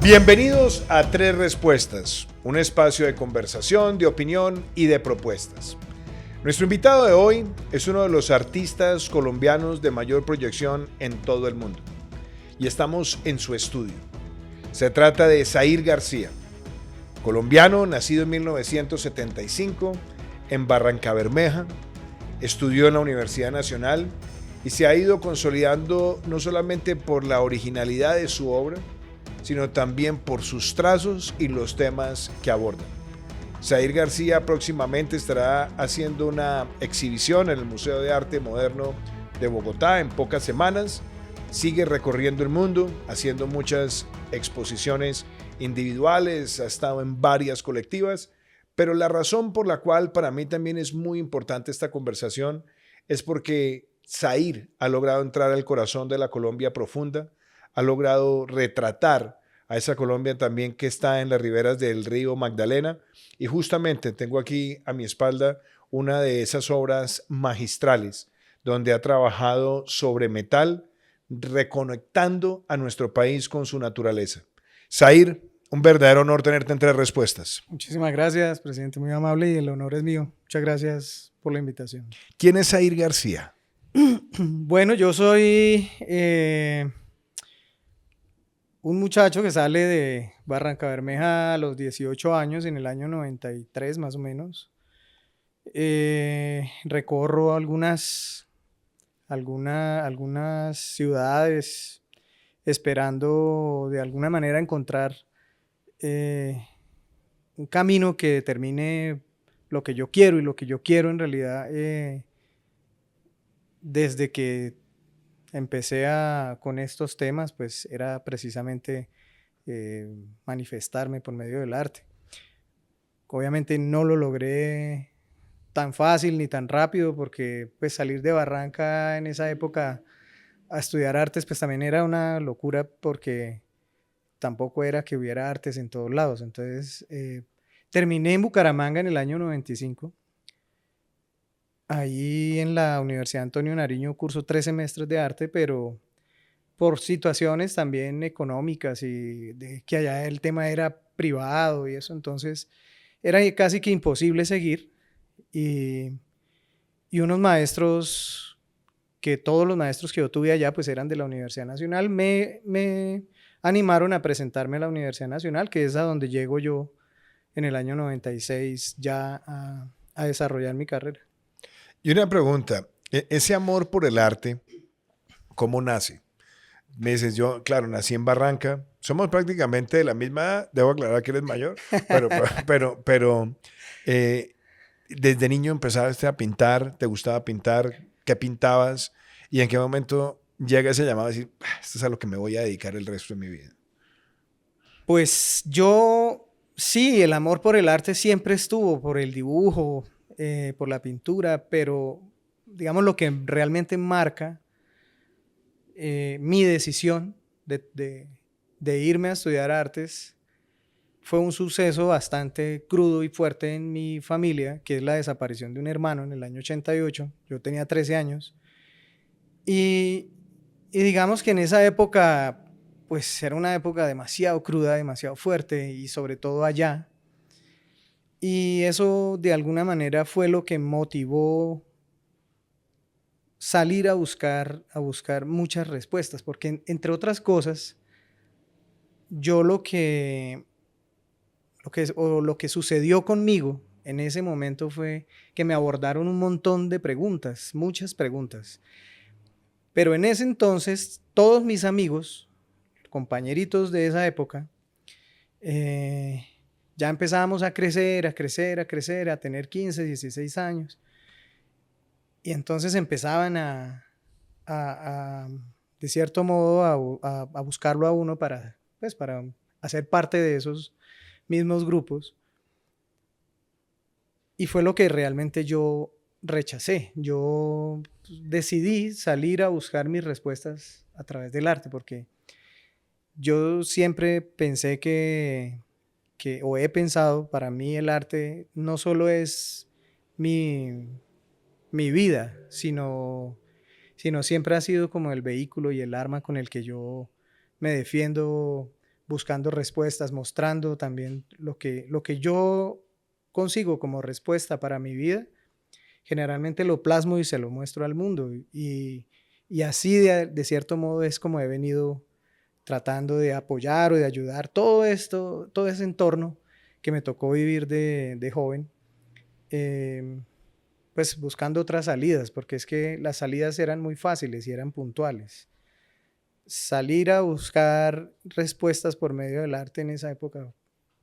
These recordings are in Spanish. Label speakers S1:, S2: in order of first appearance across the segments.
S1: Bienvenidos a Tres Respuestas, un espacio de conversación, de opinión y de propuestas. Nuestro invitado de hoy es uno de los artistas colombianos de mayor proyección en todo el mundo y estamos en su estudio. Se trata de Zair García, colombiano nacido en 1975 en Barrancabermeja, estudió en la Universidad Nacional y se ha ido consolidando no solamente por la originalidad de su obra, sino también por sus trazos y los temas que abordan. Zair García próximamente estará haciendo una exhibición en el Museo de Arte Moderno de Bogotá en pocas semanas. Sigue recorriendo el mundo, haciendo muchas exposiciones individuales, ha estado en varias colectivas, pero la razón por la cual para mí también es muy importante esta conversación es porque Zair ha logrado entrar al corazón de la Colombia profunda, ha logrado retratar a esa Colombia también que está en las riberas del río Magdalena, y justamente tengo aquí a mi espalda una de esas obras magistrales donde ha trabajado sobre metal, reconectando a nuestro país con su naturaleza. Zair, un verdadero honor tenerte en Tres Respuestas.
S2: Muchísimas gracias, presidente, muy amable, y el honor es mío. Muchas gracias por la invitación.
S1: ¿Quién es Zair García?
S2: Bueno, yo soy un muchacho que sale de Barrancabermeja a los 18 años, en el año 93 más o menos. Recorro algunas ciudades esperando de alguna manera encontrar un camino que determine lo que yo quiero, y lo que yo quiero en realidad desde que empecé con estos temas, pues era precisamente manifestarme por medio del arte. Obviamente no lo logré tan fácil ni tan rápido, porque pues salir de Barranca en esa época a estudiar artes pues también era una locura, porque tampoco era que hubiera artes en todos lados. Entonces terminé en Bucaramanga en el año 95. Ahí en la Universidad Antonio Nariño curso 3 semestres de arte, pero por situaciones también económicas y de que allá el tema era privado y eso, entonces era casi que imposible seguir. Y, y unos maestros, que todos los maestros que yo tuve allá pues eran de la Universidad Nacional, me animaron a presentarme a la Universidad Nacional, que es a donde llego yo en el año 96 ya a desarrollar mi carrera.
S1: Y una pregunta, ese amor por el arte, ¿cómo nace? Me dices, yo, claro, nací en Barranca, somos prácticamente de la misma edad, debo aclarar que eres mayor, pero desde niño empezaste a pintar, ¿te gustaba pintar? ¿Qué pintabas? ¿Y en qué momento llega ese llamado a decir, esto es a lo que me voy a dedicar el resto de mi vida?
S2: Pues yo, sí, el amor por el arte siempre estuvo, por el dibujo, por la pintura, pero digamos lo que realmente marca mi decisión de irme a estudiar artes fue un suceso bastante crudo y fuerte en mi familia, que es la desaparición de un hermano en el año 88. Yo tenía 13 años. Y digamos que en esa época, pues era una época demasiado cruda, demasiado fuerte, y sobre todo allá. Y eso de alguna manera fue lo que motivó salir a buscar muchas respuestas, porque entre otras cosas, yo lo que sucedió conmigo en ese momento fue que me abordaron un montón de preguntas, muchas preguntas. Pero en ese entonces, todos mis amigos, compañeritos de esa época, ya empezábamos a crecer, a tener 15, 16 años. Y entonces empezaban de cierto modo, a buscarlo a uno para hacer parte de esos mismos grupos. Y fue lo que realmente yo rechacé. Yo decidí salir a buscar mis respuestas a través del arte, porque yo siempre pensé o he pensado, para mí el arte no solo es mi vida, sino siempre ha sido como el vehículo y el arma con el que yo me defiendo buscando respuestas, mostrando también lo que yo consigo como respuesta para mi vida, generalmente lo plasmo y se lo muestro al mundo. Y así de cierto modo es como he venido tratando de apoyar o de ayudar todo esto, todo ese entorno que me tocó vivir de joven, pues buscando otras salidas, porque es que las salidas eran muy fáciles y eran puntuales. Salir a buscar respuestas por medio del arte en esa época,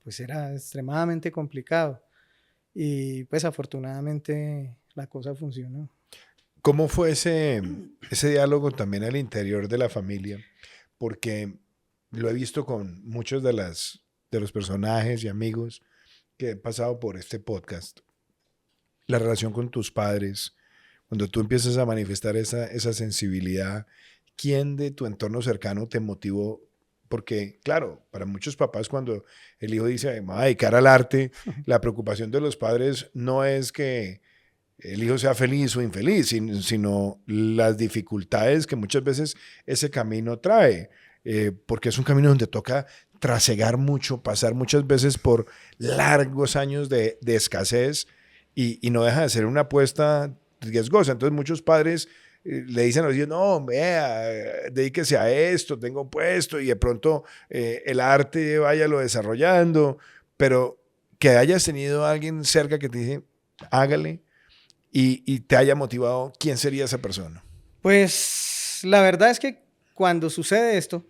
S2: pues era extremadamente complicado. Y pues afortunadamente la cosa funcionó.
S1: ¿Cómo fue ese diálogo también al interior de la familia? Porque lo he visto con muchos de los personajes y amigos que he pasado por este podcast. La relación con tus padres, cuando tú empiezas a manifestar esa sensibilidad, ¿quién de tu entorno cercano te motivó? Porque, claro, para muchos papás cuando el hijo dice, me voy a dedicar al arte, la preocupación de los padres no es que el hijo sea feliz o infeliz, sino las dificultades que muchas veces ese camino trae, porque es un camino donde toca trasegar mucho, pasar muchas veces por largos años de escasez y no deja de ser una apuesta riesgosa. Entonces muchos padres le dicen a los hijos, no, vea, dedíquese a esto, tengo un puesto y de pronto el arte váyalo desarrollando, pero que hayas tenido a alguien cerca que te dice, hágale, y te haya motivado, ¿quién sería esa persona?
S2: Pues la verdad es que cuando sucede esto,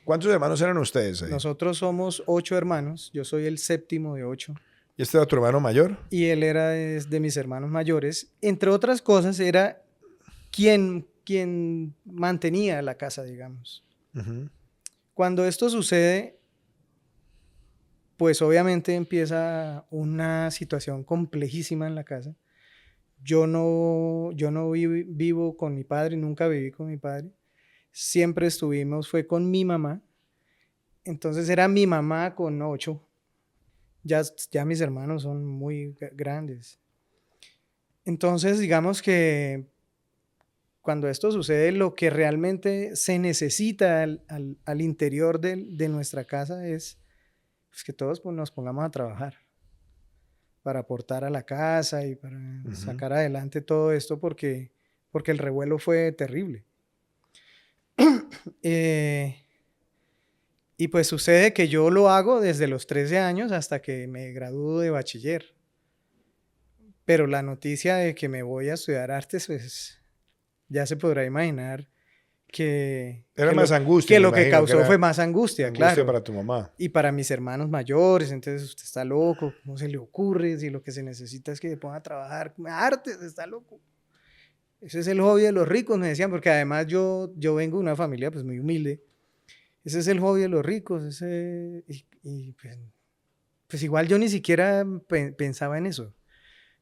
S1: ¿Cuántos hermanos eran ustedes ahí?
S2: nosotros somos 8 hermanos, yo soy el séptimo de 8
S1: ¿Y este era tu hermano mayor?
S2: y él era de mis hermanos mayores. Entre otras cosas, era quien mantenía la casa, digamos.
S1: Uh-huh.
S2: Cuando esto sucede, pues obviamente empieza una situación complejísima en la casa. Yo no vivo con mi padre, nunca viví con mi padre. Siempre fue con mi mamá. Entonces era mi mamá con 8. Ya mis hermanos son muy grandes. Entonces, digamos que cuando esto sucede, lo que realmente se necesita al interior de nuestra casa es pues, que todos pues, nos pongamos a trabajar para aportar a la casa y para sacar adelante todo esto porque el revuelo fue terrible. Y pues sucede que yo lo hago desde los 13 años hasta que me gradúo de bachiller. Pero la noticia de que me voy a estudiar artes, pues ya se podrá imaginar que
S1: Era más angustia,
S2: que lo que causó fue más angustia, claro.
S1: Para tu mamá.
S2: Y para mis hermanos mayores, entonces usted está loco, ¿cómo se le ocurre? Si lo que se necesita es que se ponga a trabajar artes, está loco. Ese es el hobby de los ricos, me decían, porque además yo vengo de una familia pues muy humilde. Ese es el hobby de los ricos, pues igual yo ni siquiera pensaba en eso.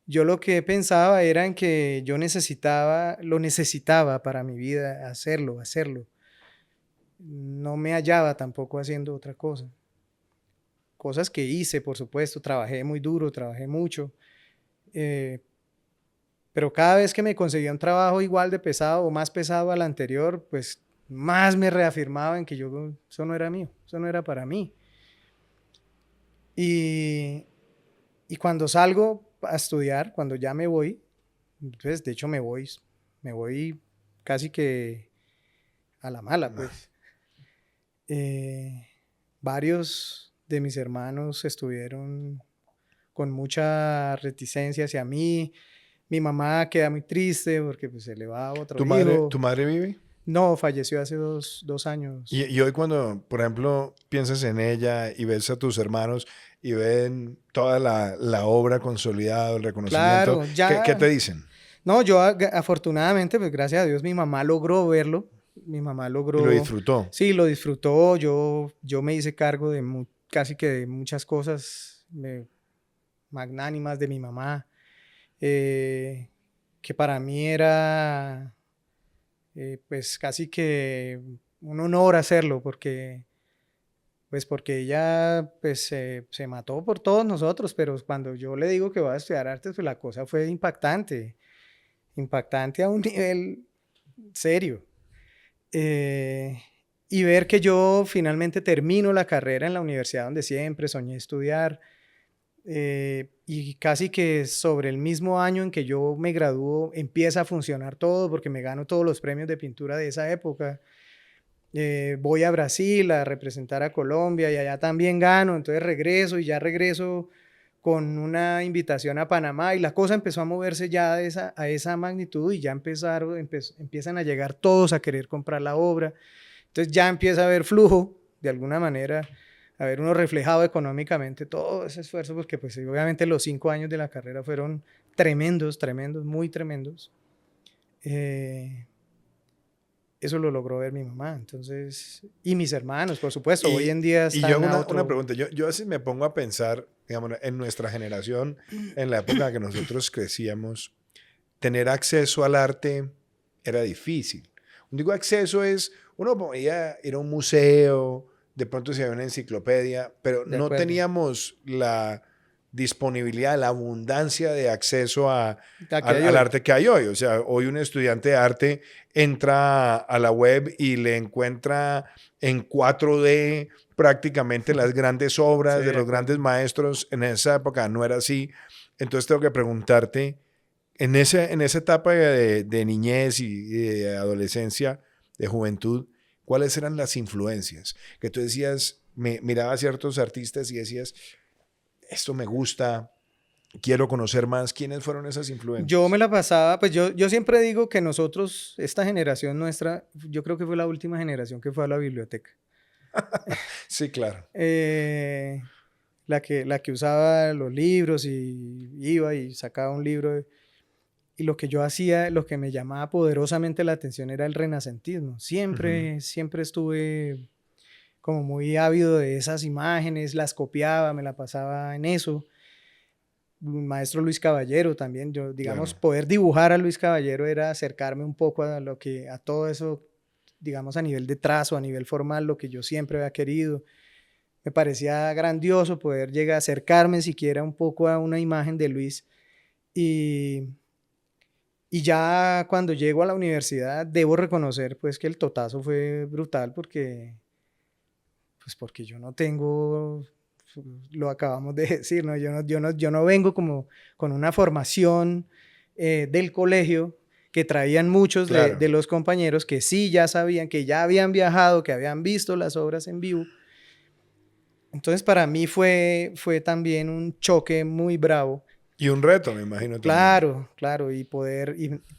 S2: Yo lo que pensaba era en que yo lo necesitaba para mi vida, hacerlo. No me hallaba tampoco haciendo otra cosa. Cosas que hice, por supuesto, trabajé muy duro, trabajé mucho, pero cada vez que me conseguía un trabajo igual de pesado o más pesado al anterior, pues más me reafirmaba en que eso no era mío, eso no era para mí. Y cuando salgo a estudiar, cuando ya me voy, entonces de hecho me voy casi que a la mala, pues. Varios de mis hermanos estuvieron con mucha reticencia hacia mí. Mi mamá queda muy triste porque pues, se le va a otro hijo.
S1: ¿Tu madre vive?
S2: No, falleció hace dos años.
S1: Y hoy cuando, por ejemplo, piensas en ella y ves a tus hermanos y ven toda la obra consolidada, el reconocimiento,
S2: claro, ya,
S1: ¿qué te dicen?
S2: No, yo afortunadamente, pues gracias a Dios, mi mamá logró verlo. Mi mamá logró...
S1: ¿Y lo disfrutó?
S2: Sí, lo disfrutó. Yo me hice cargo de casi que de muchas cosas magnánimas de mi mamá, que para mí era pues casi que un honor hacerlo, porque ella pues se mató por todos nosotros, pero cuando yo le digo que voy a estudiar artes, pues la cosa fue impactante a un nivel serio. y ver que yo finalmente termino la carrera en la universidad donde siempre soñé estudiar. Y casi que sobre el mismo año en que yo me gradúo empieza a funcionar todo porque me gano todos los premios de pintura de esa época. Voy a Brasil a representar a Colombia y allá también gano, entonces regreso y ya regreso con una invitación a Panamá y la cosa empezó a moverse ya a esa magnitud y ya empiezan a llegar todos a querer comprar la obra. Entonces ya empieza a haber flujo, de alguna manera, a ver uno reflejado económicamente todo ese esfuerzo, porque pues obviamente los 5 años de la carrera fueron tremendos, tremendos, muy tremendos. Eso lo logró ver mi mamá, entonces, y mis hermanos, por supuesto, hoy en día
S1: Y yo
S2: están
S1: hago una pregunta, yo a veces me pongo a pensar, digamos, en nuestra generación, en la época en que nosotros crecíamos, tener acceso al arte era difícil. Digo acceso es, uno podía ir a un museo, de pronto se había una enciclopedia, pero
S2: de
S1: no
S2: acuerdo.
S1: teníamos la disponibilidad, la abundancia de acceso al
S2: Hoy.
S1: arte que hay hoy. O sea, hoy un estudiante de arte entra a la web y le encuentra en 4D prácticamente las grandes obras
S2: Sí,
S1: de
S2: de
S1: los grandes
S2: acuerdo.
S1: maestros. En esa época no era así. Entonces tengo que preguntarte, en esa etapa de niñez y de adolescencia, de juventud, ¿cuáles eran las influencias? Que tú decías, mirabas a ciertos artistas y decías, esto me gusta, quiero conocer más. ¿Quiénes fueron esas
S2: Yo me
S1: influencias?
S2: la pasaba, pues yo siempre digo que nosotros, esta generación nuestra, yo creo que fue la última generación que fue a la biblioteca.
S1: Sí, claro.
S2: Eh, la que usaba los libros y iba y sacaba un libro. Y lo que yo hacía, lo que me llamaba poderosamente la atención era el renacentismo.
S1: Ujú.
S2: Siempre, siempre estuve como muy ávido de esas imágenes, las copiaba, me la pasaba en eso. Maestro Luis Caballero también, yo digamos,
S1: Claro.
S2: poder dibujar a Luis Caballero era acercarme un poco a todo eso, digamos, a nivel de trazo, a nivel formal, lo que yo siempre había querido. Me parecía grandioso poder llegar a acercarme siquiera un poco a una imagen de Luis. Y, y ya cuando llego a la universidad, debo reconocer pues que el totazo fue brutal porque yo no tengo, lo acabamos de decir, ¿no? Yo no vengo como con una formación del colegio que traían muchos de
S1: Claro.
S2: los compañeros que sí ya sabían, que ya habían viajado, que habían visto las obras en vivo. Entonces para mí fue también un choque muy bravo.
S1: Y un reto, me imagino también.
S2: Claro, claro,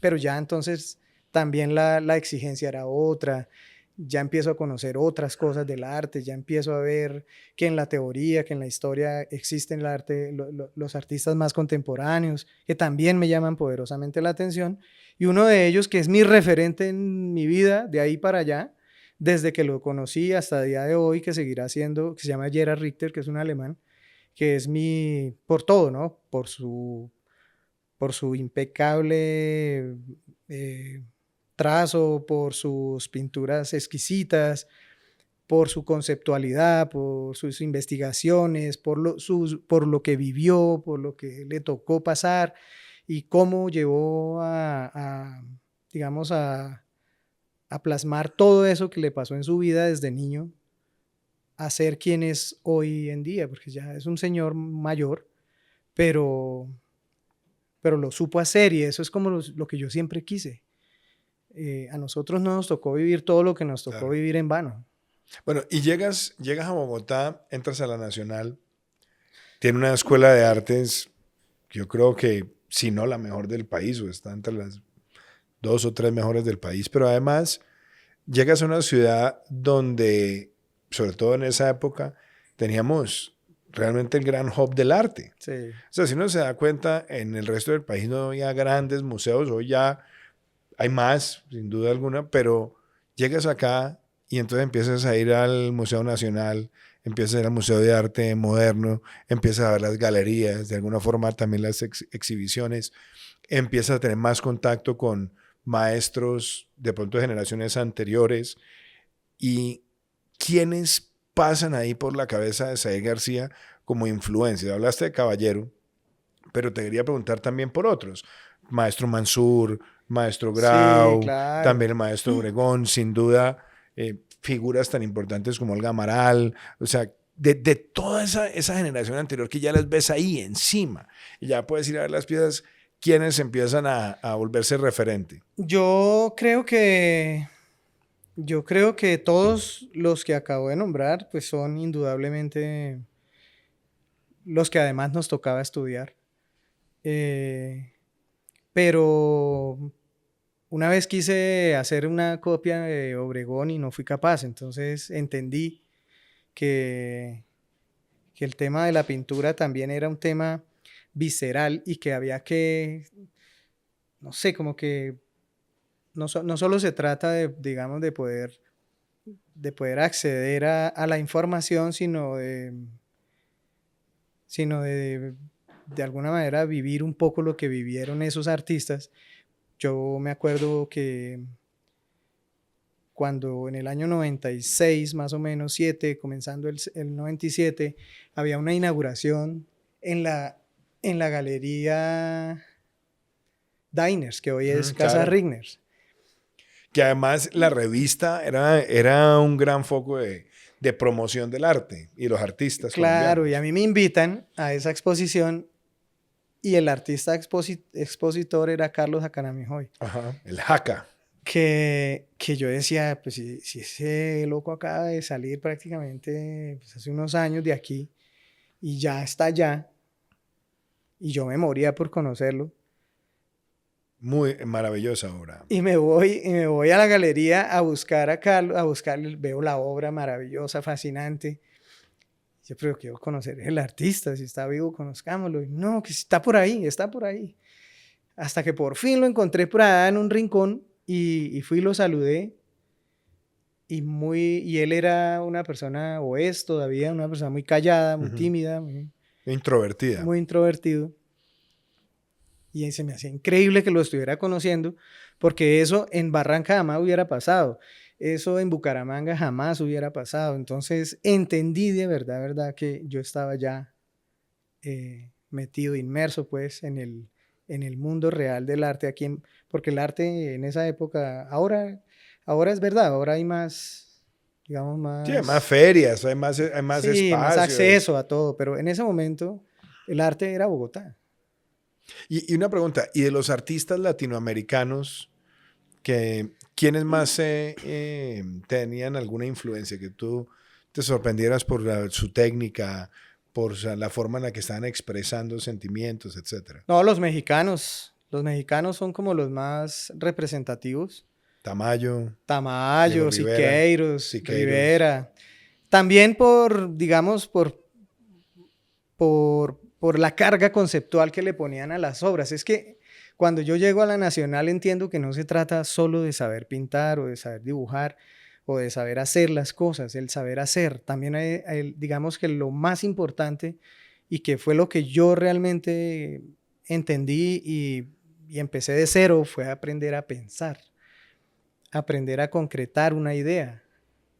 S2: pero ya entonces también la exigencia era otra, ya empiezo a conocer otras cosas del arte, ya empiezo a ver que en la teoría, que en la historia existen el arte, los artistas más contemporáneos, que también me llaman poderosamente la atención, y uno de ellos que es mi referente en mi vida, de ahí para allá, desde que lo conocí hasta el día de hoy, que seguirá siendo, que se llama Gerhard Richter, que es un alemán, que es por todo, ¿no? Por su impecable trazo, por sus pinturas exquisitas, por su conceptualidad, por sus investigaciones, por lo que vivió, por lo que le tocó pasar y cómo llevó digamos, a plasmar todo eso que le pasó en su vida desde niño a ser quien es hoy en día, porque ya es un señor mayor, pero lo supo hacer y eso es como lo que yo siempre quise. A nosotros no nos tocó vivir todo lo que nos tocó
S1: Claro.
S2: vivir en vano.
S1: Bueno, y llegas a Bogotá, entras a la Nacional, tiene una escuela de artes, yo creo que si no la mejor del país, o está entre las 2 o 3 mejores del país, pero además llegas a una ciudad donde, sobre todo en esa época, teníamos realmente el gran hub del arte.
S2: Sí,
S1: O sea, si uno se da cuenta, en el resto del país no había grandes museos, hoy ya hay más, sin duda alguna, pero llegas acá y entonces empiezas a ir al Museo Nacional, empiezas a ir al Museo de Arte Moderno, empiezas a ver las galerías, de alguna forma también las exhibiciones, empiezas a tener más contacto con maestros de pronto de generaciones anteriores y quiénes pasan ahí por la cabeza de Said García como influencia. Hablaste de Caballero, pero te quería preguntar también por otros. Maestro Mansur, Maestro
S2: sí,
S1: Grau,
S2: claro.
S1: también el Maestro Obregón, sin duda, figuras tan importantes como Olga Amaral, o sea, de toda esa generación anterior que ya las ves ahí encima, y ya puedes ir a ver las piezas, quienes empiezan a volverse referente.
S2: Yo creo que todos los que acabo de nombrar, pues son indudablemente los que además nos tocaba estudiar. Pero una vez quise hacer una copia de Obregón y no fui capaz, entonces entendí que el tema de la pintura también era un tema visceral y que había que, no sé, como que no solo se trata de, digamos, de poder acceder a la información, sino de alguna manera vivir un poco lo que vivieron esos artistas. Yo me acuerdo que cuando en el año 96, más o menos, 7, comenzando el 97, había una inauguración en la galería Diners, que hoy es Casa
S1: Claro.
S2: Rigners.
S1: Que además la revista era un gran foco de promoción del arte y los artistas
S2: Claro, y
S1: colombianos.
S2: a mí me invitan a esa exposición y el artista expositor era Carlos Acanamijoy.
S1: Ajá, el jaca.
S2: Que yo decía, pues si ese loco acaba de salir prácticamente pues, hace unos años de aquí y ya está allá, y yo me moría por conocerlo.
S1: Muy maravillosa obra.
S2: Y me voy a la galería a buscar a Carlos, veo la obra maravillosa, fascinante. Yo pero quiero conocer el artista, si está vivo, conozcámoslo. Y no, que está por ahí, está por ahí. Hasta que por fin lo encontré por allá en un rincón y fui y lo saludé. Y él era una persona, o es todavía, una persona muy callada, muy tímida,
S1: Introvertida.
S2: muy introvertido. Y se me hacía increíble que lo estuviera conociendo, porque eso en Barranca jamás hubiera pasado. Eso en Bucaramanga jamás hubiera pasado. Entonces entendí de verdad que yo estaba ya metido, inmerso pues en el mundo real del arte aquí, porque el arte en esa época, ahora es verdad, ahora hay más, digamos, más...
S1: Sí, hay más ferias, hay más
S2: sí,
S1: espacios.
S2: más acceso a todo, pero en ese momento el arte era Bogotá.
S1: Y una pregunta, ¿y de los artistas latinoamericanos, quiénes más tenían alguna influencia? Que tú te sorprendieras por su técnica, por la forma en la que estaban expresando sentimientos, etcétera.
S2: No, los mexicanos son como los más representativos.
S1: Diego
S2: Tamayo,
S1: Rivera,
S2: Siqueiros, Rivera. También digamos, por la carga conceptual que le ponían a las obras. Es que cuando yo llego a la Nacional entiendo que no se trata solo de saber pintar o de saber dibujar o de saber hacer las cosas, el saber hacer. También digamos que lo más importante y que fue lo que yo realmente entendí y empecé de cero fue aprender a pensar, aprender a concretar una idea,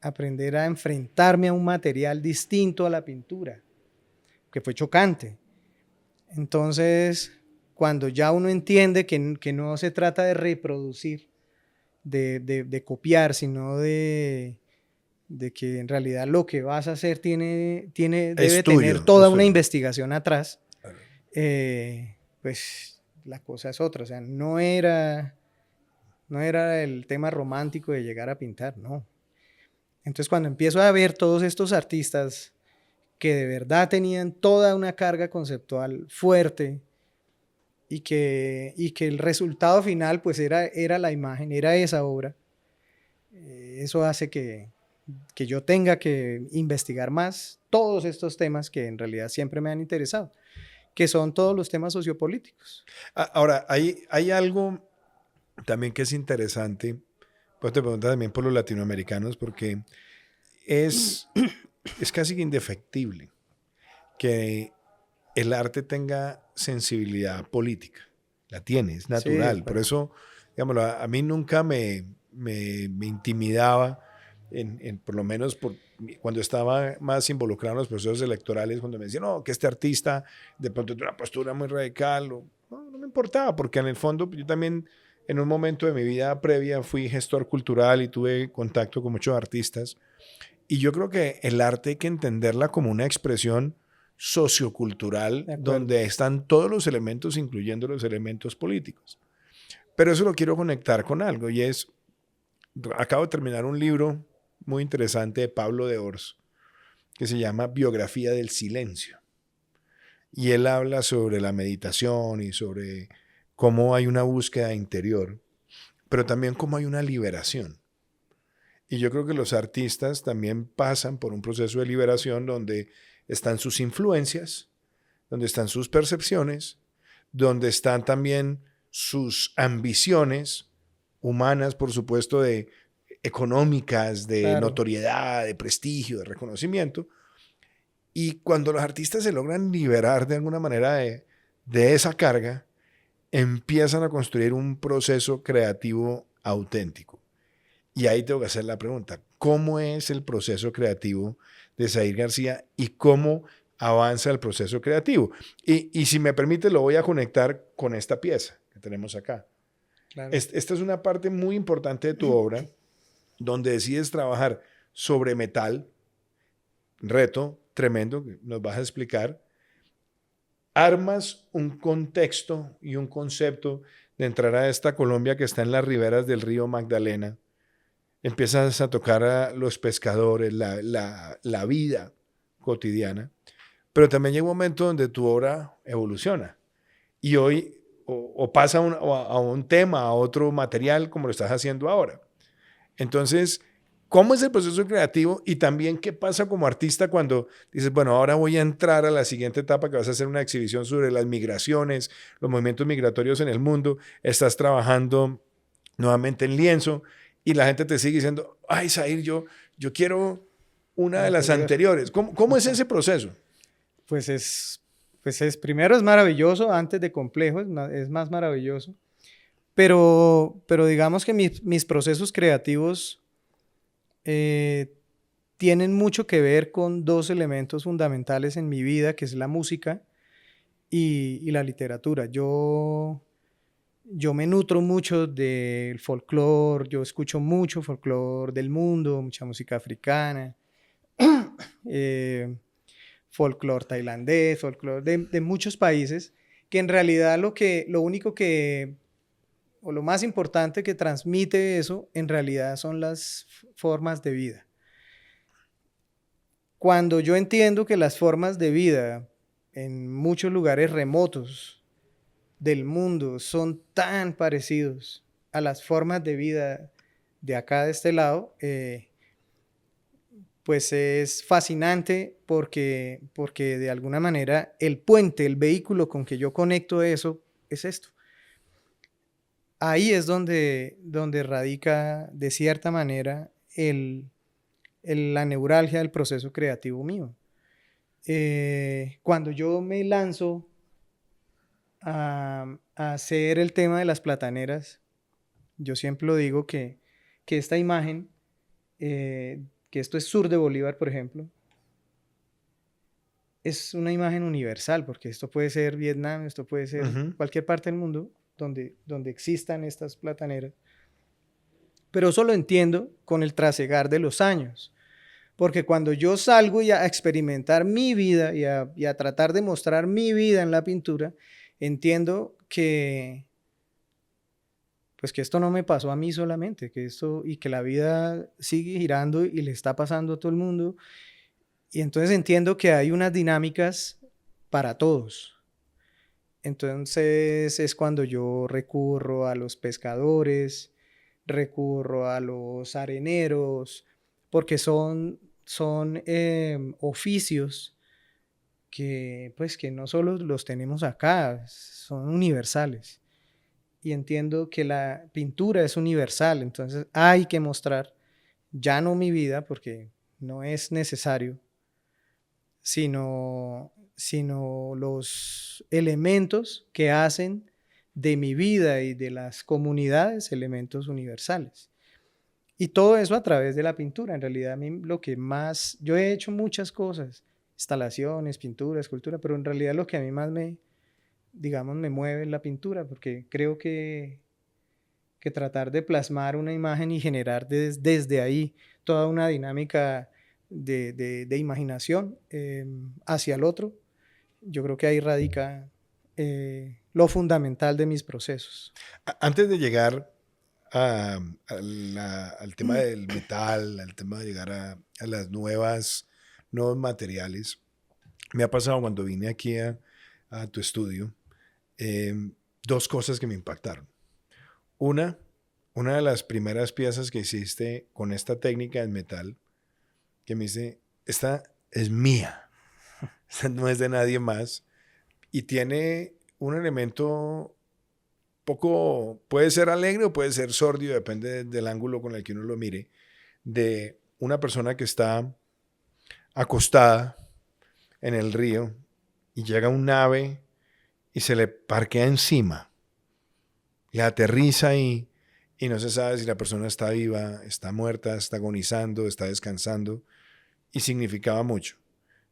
S2: aprender a enfrentarme a un material distinto a la pintura, que fue chocante. Entonces, cuando ya uno entiende que no se trata de reproducir, de copiar, sino de que en realidad lo que vas a hacer debe tener toda una investigación atrás, pues la cosa es otra. O sea, no era el tema romántico de llegar a pintar, no. Entonces, cuando empiezo a ver todos estos artistas que de verdad tenían toda una carga conceptual fuerte y que el resultado final pues era la imagen, era esa obra, eso hace que yo tenga que investigar más todos estos temas que en realidad siempre me han interesado, que son todos los temas sociopolíticos.
S1: Ahora, hay algo también que es interesante, pues te pregunto también por los latinoamericanos, porque es casi que indefectible que el arte tenga sensibilidad política. La tiene, es natural. Sí, por eso, digamos, a mí nunca me intimidaba, por lo menos cuando estaba más involucrado en los procesos electorales, cuando me decían, no, que este artista de pronto tiene una postura muy radical. No me importaba, porque en el fondo yo también en un momento de mi vida previa fui gestor cultural y tuve contacto con muchos artistas. Y yo creo que el arte hay que entenderla como una expresión sociocultural
S2: De acuerdo.
S1: donde están todos los elementos, incluyendo los elementos políticos. Pero eso lo quiero conectar con algo y es, acabo de terminar un libro muy interesante de Pablo de Ors que se llama Biografía del Silencio. Y él habla sobre la meditación y sobre cómo hay una búsqueda interior, pero también cómo hay una liberación. Y yo creo que los artistas también pasan por un proceso de liberación donde están sus influencias, donde están sus percepciones, donde están también sus ambiciones humanas, por supuesto, de económicas, de
S2: Claro.
S1: notoriedad, de prestigio, de reconocimiento. Y cuando los artistas se logran liberar de alguna manera de esa carga, empiezan a construir un proceso creativo auténtico. Y ahí tengo que hacer la pregunta, ¿cómo es el proceso creativo de Said García y cómo avanza el proceso creativo? Y si me permite, lo voy a conectar con esta pieza que tenemos acá.
S2: Claro.
S1: Esta es una parte muy importante de tu obra, donde decides trabajar sobre metal, reto tremendo, que nos vas a explicar, armas un contexto y un concepto de entrar a esta Colombia que está en las riberas del río Magdalena. Empiezas a tocar a los pescadores, la vida cotidiana, pero también llega un momento donde tu obra evoluciona y hoy o pasa a un tema, a otro material como lo estás haciendo ahora. Entonces, ¿cómo es el proceso creativo? Y también, ¿qué pasa como artista cuando dices, bueno, ahora voy a entrar a la siguiente etapa que vas a hacer una exhibición sobre las migraciones, los movimientos migratorios en el mundo, estás trabajando nuevamente en lienzo y la gente te sigue diciendo, ay, Zahir, yo quiero una
S2: La
S1: de las
S2: anterior.
S1: anteriores. ¿Cómo es ese proceso?
S2: Pues primero es maravilloso, antes de complejo, es más maravilloso. Pero digamos que mis procesos creativos eh, tienen mucho que ver con dos elementos fundamentales en mi vida, que es la música y la literatura. Yo me nutro mucho del folclore, yo escucho mucho folclore del mundo, mucha música africana, eh, folclore tailandés, folclore de muchos países, que en realidad lo único que, o lo más importante que transmite eso, en realidad son las formas de vida. Cuando yo entiendo que las formas de vida en muchos lugares remotos del mundo son tan parecidos a las formas de vida de acá de este lado, pues es fascinante porque de alguna manera el puente, el vehículo con que yo conecto eso es esto. Ahí es donde radica de cierta manera la neuralgia del proceso creativo mío. Cuando yo me lanzo a hacer el tema de las plataneras, yo siempre lo digo que esta imagen, que esto es sur de Bolívar, por ejemplo, es una imagen universal, porque esto puede ser Vietnam, esto puede ser
S1: Ujú.
S2: cualquier parte del mundo donde existan estas plataneras. Pero eso lo entiendo con el trasegar de los años, porque cuando yo salgo a experimentar mi vida y a tratar de mostrar mi vida en la pintura, entiendo pues que esto no me pasó a mí solamente, y que la vida sigue girando y le está pasando a todo el mundo. Y entonces entiendo que hay unas dinámicas para todos. Entonces es cuando yo recurro a los pescadores, recurro a los areneros, porque son oficios que, pues, que no solo los tenemos acá, son universales. Y entiendo que la pintura es universal, entonces hay que mostrar ya no mi vida, porque no es necesario, sino los elementos que hacen de mi vida y de las comunidades elementos universales. Y todo eso a través de la pintura. En realidad, a mí lo que más, yo he hecho muchas cosas, instalaciones, pintura, escultura, pero en realidad lo que a mí más digamos, me mueve es la pintura, porque creo que tratar de plasmar una imagen y generar desde ahí toda una dinámica de imaginación hacia el otro. Yo creo que ahí radica lo fundamental de mis procesos.
S1: Antes de llegar al tema del metal, al tema de llegar a las nuevos materiales, me ha pasado cuando vine aquí a tu estudio, eh, dos cosas que me impactaron. Una de las primeras piezas que hiciste con esta técnica del metal, que me dice, esta es mía, esta no es de nadie más, y tiene un elemento poco, puede ser alegre o puede ser sordio, depende del ángulo con el que uno lo mire, de una persona que está acostada en el río y llega un ave y se le parquea encima, le aterriza y no se sabe si la persona está viva, está muerta, está agonizando, está descansando, y significaba mucho.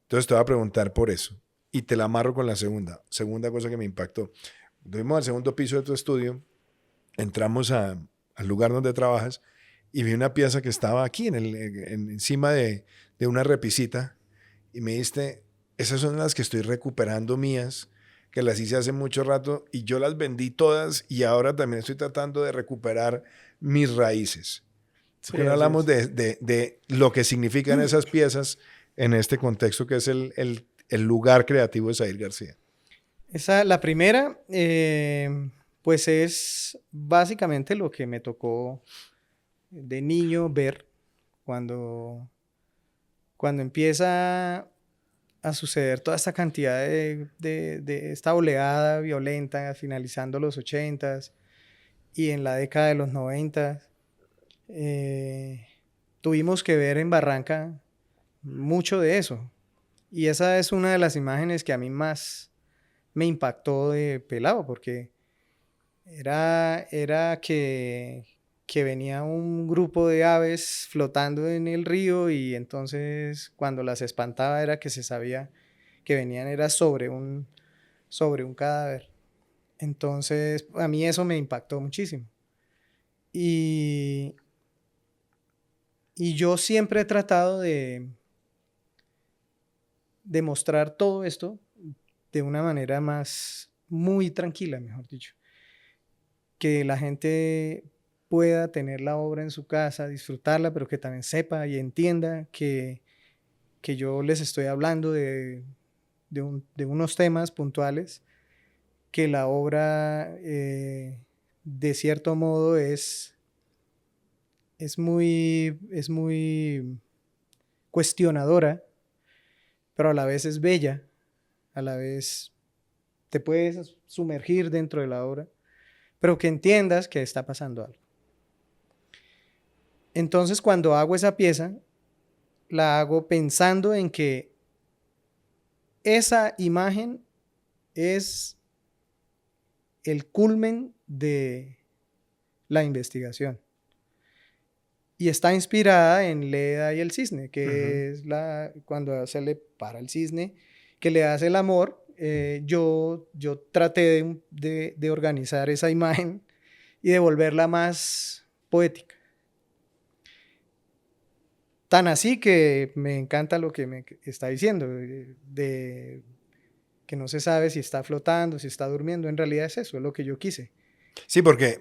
S1: Entonces te voy a preguntar por eso y te la amarro con la segunda cosa que me impactó. Fuimos al segundo piso de tu estudio, entramos al lugar donde trabajas y vi una pieza que estaba aquí encima de una repisita y me dijiste, esas son las que estoy recuperando mías, que las hice hace mucho rato y yo las vendí todas y ahora también estoy tratando de recuperar mis raíces. ¿Por qué no hablamos de lo que significan esas piezas en este contexto que es el lugar creativo de Zahir García?
S2: La primera, pues es básicamente lo que me tocó de niño ver cuando empieza a suceder toda esta cantidad de esta oleada violenta finalizando los 80s y en la década de los 90s. Tuvimos que ver en Barranca mucho de eso. Y esa es una de las imágenes que a mí más me impactó de pelado, porque era que venía un grupo de aves flotando en el río y entonces cuando las espantaba era que se sabía que venían era sobre un cadáver. Entonces a mí eso me impactó muchísimo. Y yo siempre he tratado de mostrar todo esto de una manera muy tranquila, mejor dicho. Que la gente pueda tener la obra en su casa, disfrutarla, pero que también sepa y entienda que yo les estoy hablando de unos temas puntuales, que la obra de cierto modo es muy cuestionadora, pero a la vez es bella, a la vez te puedes sumergir dentro de la obra, pero que entiendas que está pasando algo. Entonces, cuando hago esa pieza, la hago pensando en que esa imagen es el culmen de la investigación. Y está inspirada en Leda y el cisne, que es cuando se le para el cisne, que le hace el amor. Yo traté de organizar esa imagen y de volverla más poética. Tan así que me encanta lo que me está diciendo, de que no se sabe si está flotando, si está durmiendo. En realidad es eso, es lo que yo quise.
S1: Sí, porque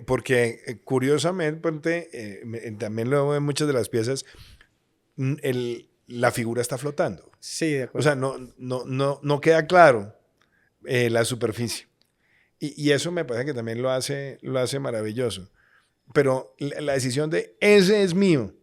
S1: curiosamente, también lo veo en muchas de las piezas, la figura está flotando.
S2: Sí, de acuerdo.
S1: O sea, no queda claro la superficie. Y eso me parece que también lo hace maravilloso. Pero la decisión de ese es mío.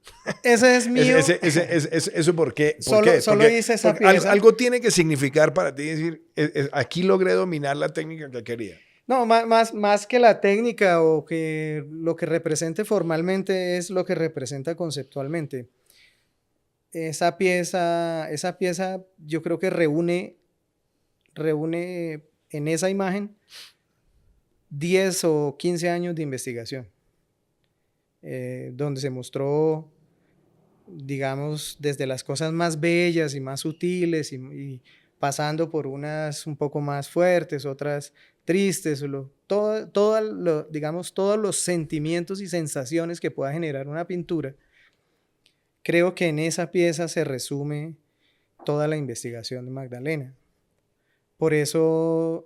S2: Ese es mío.
S1: ¿Eso por qué?
S2: Solo hice esa pieza.
S1: Algo tiene que significar para ti decir, aquí logré dominar la técnica que quería.
S2: No, más que la técnica o que lo que represente formalmente es lo que representa conceptualmente. Esa pieza yo creo que reúne en esa imagen 10 o 15 años de investigación, donde se mostró, digamos, desde las cosas más bellas y más sutiles y pasando por unas un poco más fuertes, otras tristes, digamos, todos los sentimientos y sensaciones que pueda generar una pintura, creo que en esa pieza se resume toda la investigación de Magdalena. Por eso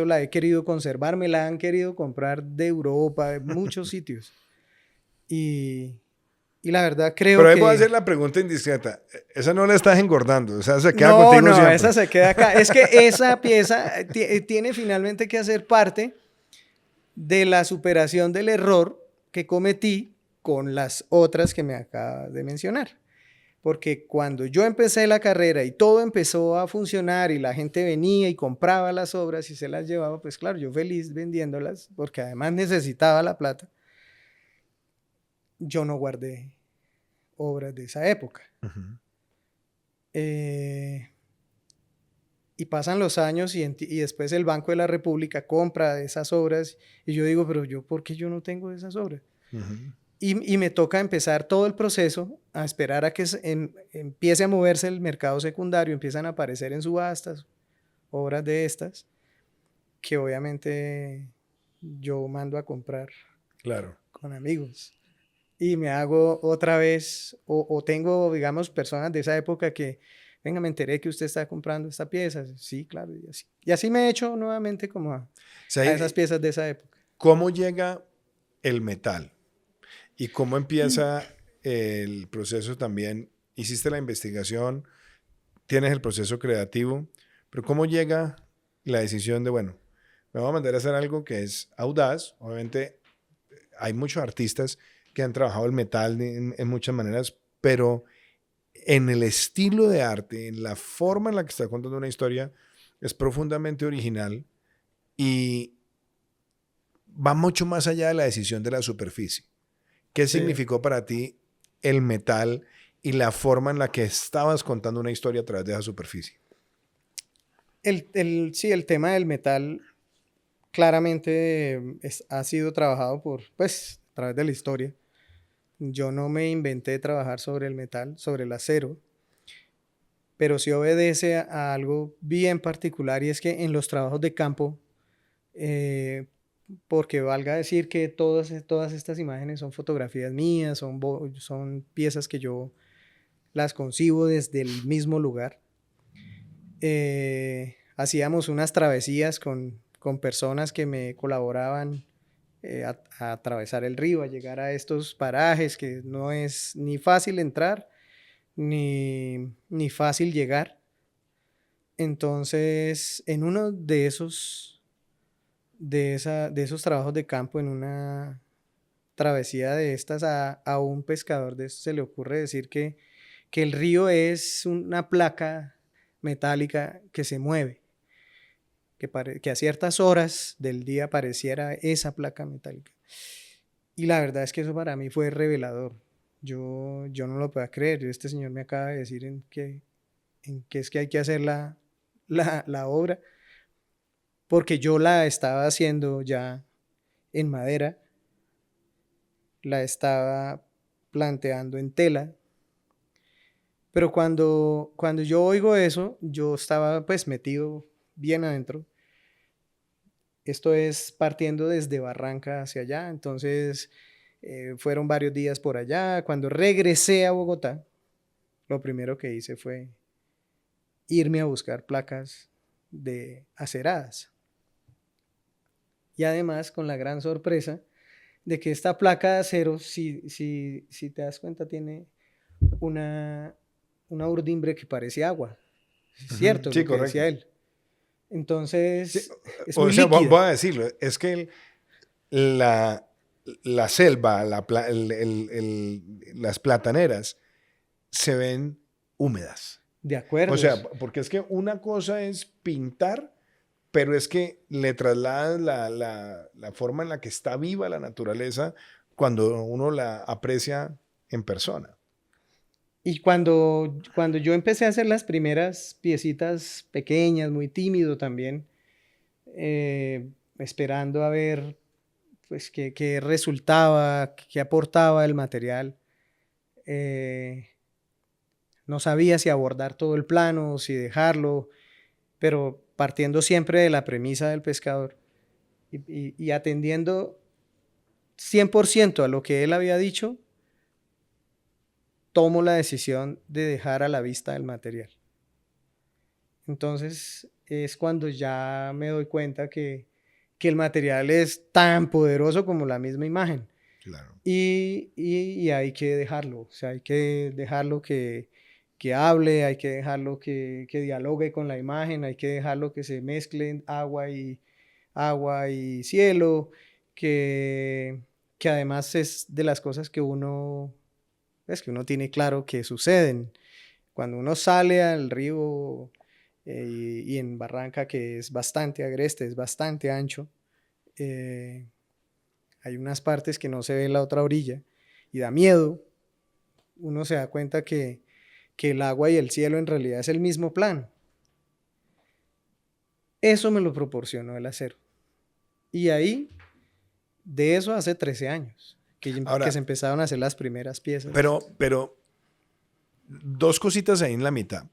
S2: la he querido conservar, me la han querido comprar de Europa, de muchos sitios. Y la verdad creo
S1: Pero ahí
S2: que...
S1: voy a hacer la pregunta indiscreta. Esa no la estás engordando, o sea, se queda contigo
S2: No,
S1: siempre.
S2: esa se queda acá. Es que esa pieza tiene finalmente que hacer parte de la superación del error que cometí con las otras que me acabas de mencionar. Porque cuando yo empecé la carrera y todo empezó a funcionar y la gente venía y compraba las obras y se las llevaba, pues claro, yo feliz vendiéndolas, porque además necesitaba la plata, yo no guardé obras de esa época. Y pasan los años y después el Banco de la República compra esas obras y yo digo, pero yo, ¿por qué yo no tengo esas obras? Y me toca empezar todo el proceso a esperar a que empiece a moverse el mercado secundario, empiezan a aparecer en subastas obras de estas, que obviamente yo mando a comprar
S1: Claro.
S2: con amigos. Y me hago otra vez, o tengo, digamos, personas de esa época que, venga, me enteré que usted está comprando esta pieza. Sí, claro. Y así me he hecho nuevamente como a esas piezas de esa época.
S1: ¿Cómo llega el metal? ¿Y cómo empieza el proceso también? Hiciste la investigación, tienes el proceso creativo, pero ¿cómo llega la decisión de, bueno, me voy a mandar a hacer algo que es audaz? Obviamente hay muchos artistas que han trabajado el metal en muchas maneras, pero en el estilo de arte, en la forma en la que está contando una historia, es profundamente original y va mucho más allá de la decisión de la superficie. ¿Qué significó para ti el metal y la forma en la que estabas contando una historia a través de esa superficie?
S2: Sí, el tema del metal claramente ha sido trabajado a través de la historia. Yo no me inventé trabajar sobre el metal, sobre el acero, pero sí obedece a algo bien particular y es que en los trabajos de campo, porque valga decir que todas estas imágenes son fotografías mías, son piezas que yo las concibo desde el mismo lugar. Hacíamos unas travesías con personas que me colaboraban a atravesar el río, a llegar a estos parajes que no es ni fácil entrar ni fácil llegar. Entonces, en uno de esos trabajos de campo, en una travesía de estas, a un pescador de estos se le ocurre decir que el río es una placa metálica que se mueve, que a ciertas horas del día pareciera esa placa metálica. Y la verdad es que eso para mí fue revelador. Yo no lo puedo creer. Este señor me acaba de decir en qué es que hay que hacer la obra, porque yo la estaba haciendo ya en madera, la estaba planteando en tela, pero cuando yo oigo eso, yo estaba pues metido bien adentro. Esto es partiendo desde Barranca hacia allá, entonces fueron varios días por allá. Cuando regresé a Bogotá, lo primero que hice fue irme a buscar placas de aceradas. Y además con la gran sorpresa de que esta placa de acero, si te das cuenta, tiene una urdimbre que parece agua. Es cierto,
S1: Sí,
S2: lo que
S1: correcto.
S2: decía él. Entonces,
S1: sí,
S2: es muy
S1: sea,
S2: líquida.
S1: voy a decirlo, es que la selva, las plataneras se ven húmedas.
S2: De acuerdo.
S1: O sea, porque es que una cosa es pintar, pero es que le trasladas la forma en la que está viva la naturaleza cuando uno la aprecia en persona.
S2: Y cuando yo empecé a hacer las primeras piecitas pequeñas, muy tímido también, esperando a ver pues qué resultaba, qué aportaba el material, no sabía si abordar todo el plano, si dejarlo, pero partiendo siempre de la premisa del pescador, y atendiendo 100% a lo que él había dicho, tomo la decisión de dejar a la vista el material. Entonces es cuando ya me doy cuenta que el material es tan poderoso como la misma imagen.
S1: Claro.
S2: Y hay que dejarlo, o sea, hay que dejarlo que hable, hay que dejarlo que dialogue con la imagen, hay que dejarlo que se mezclen agua y cielo, que además es de las cosas que que uno tiene claro que suceden. Cuando uno sale al río y en Barranca, que es bastante agreste, es bastante ancho, eh, hay unas partes que no se ve en la otra orilla y da miedo. Uno se da cuenta que el agua y el cielo en realidad es el mismo plano. Eso me lo proporcionó el acero. Y ahí, de eso hace 13 años, que
S1: Ahora,
S2: se empezaron a hacer las primeras piezas.
S1: pero dos cositas ahí en la mitad.